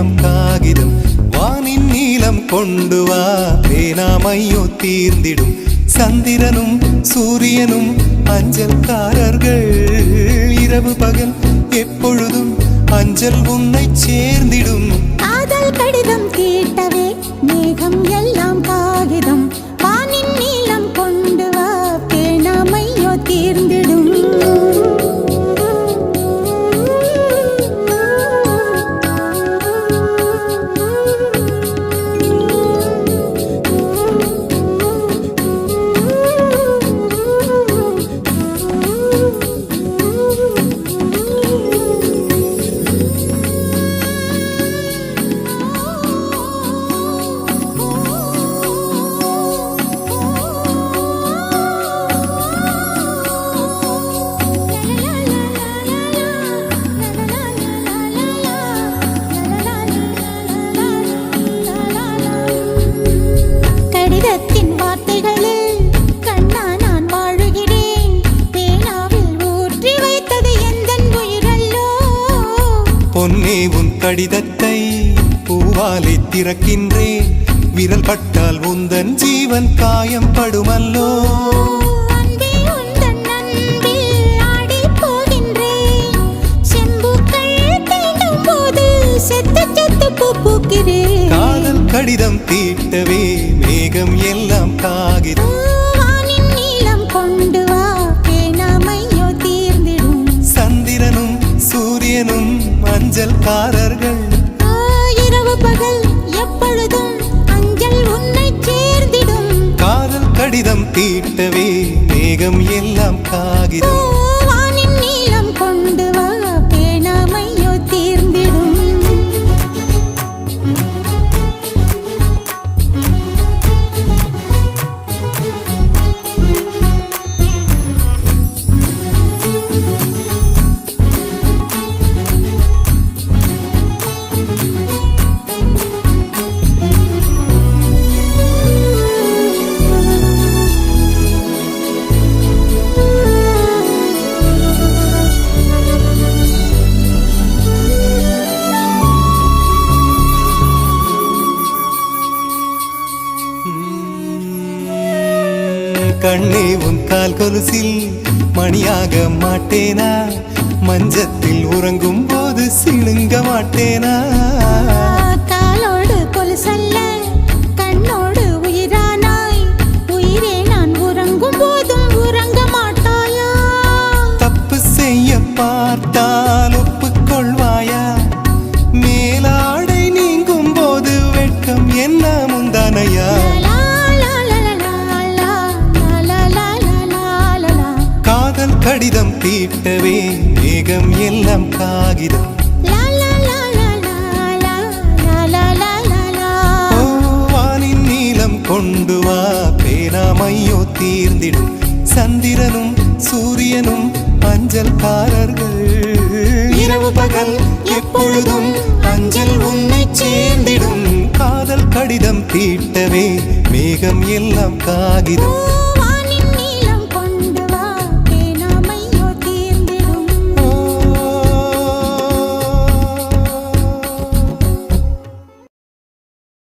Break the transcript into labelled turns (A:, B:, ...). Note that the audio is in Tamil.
A: எல்லாம் காகிதம் வானின் நீலம் கொண்டு வா பேனாமையோ தீர்ந்திடும் சந்திரனும் சூரியனும் அஞ்சல்காரர்கள் இரவு பகல் எப்பொழுதும் அஞ்சல் உன்னை சேர்ந்திடும்
B: காதல் கடிதம் தீட்டவே மேகம் எல்லாம் காகிதம் வானின் நீலம் கொண்டு வா பேனாமையோ தீர்ந்திடும் கடிதத்தின் வார்த்தைகளில் கண்ணா நான் வாழுகிறேன் பேனாவில் ஊற்றி வைத்தது எந்தன் உயிரல்லோ
A: பொன்னே உன் கடிதத்தை பூவாலை திறக்கின்றேன் விரல் பட்டால் உந்தன் ஜீவன் காயம் படுமல்லோ
B: அன்பே உந்தன் அன்பில் ஆடிப் போகின்றேன் செம்புக்கள் தீண்டும் போது செத்து செத்து பூக்கிறேன்
A: காதல் கடிதம் தீட்டவே மேகம் எல்லாம் காகிதம்
B: வானின் நீலம் கொண்டு வா பேனாமையோ தீர்ந்திடும்
A: சந்திரனும் சூரியனும் அஞ்சல்காரர்கள்
B: இரவு பகல் எப்பொழுதும் அஞ்சல் உன்னை சேர்ந்திடும்
A: காதல் கடிதம் தீட்டவே மேகம் எல்லாம் காகிதம்
B: வானின் நீலம் கொண்டு வா பேனாமையோ தீர்ந்திடும்
A: கண்ணே உன் கால் கொலுசில் மணியாக மாட்டேனா மஞ்சத்தில் உறங்கும் போது சிணுங்க மாட்டேனா
B: காலோடு கொலுசல்ல கண்ணோடு உயிரானாய் உயிரே நான் உறங்கும் போதும் உறங்க மாட்டாயா
A: தப்பு செய்ய பார்த்தால் ஒப்புக்கொள்வாயா மேலாடை நீங்கும் போது வெட்கம் என்ன முந்தானையா காதல் கடிதம் தீட்டவே மேகம் எல்லாம் காகிதம் வானின் நீலம் கொண்டு வா பேனாமையோ தீர்ந்திடும் சந்திரனும் சூரியனும் அஞ்சல்காரர்கள் இரவு பகல் எப்பொழுதும் அஞ்சல் உன்னை சேர்ந்திடும் காதல் கடிதம் தீட்டவே மேகம் எல்லாம் காகிதம்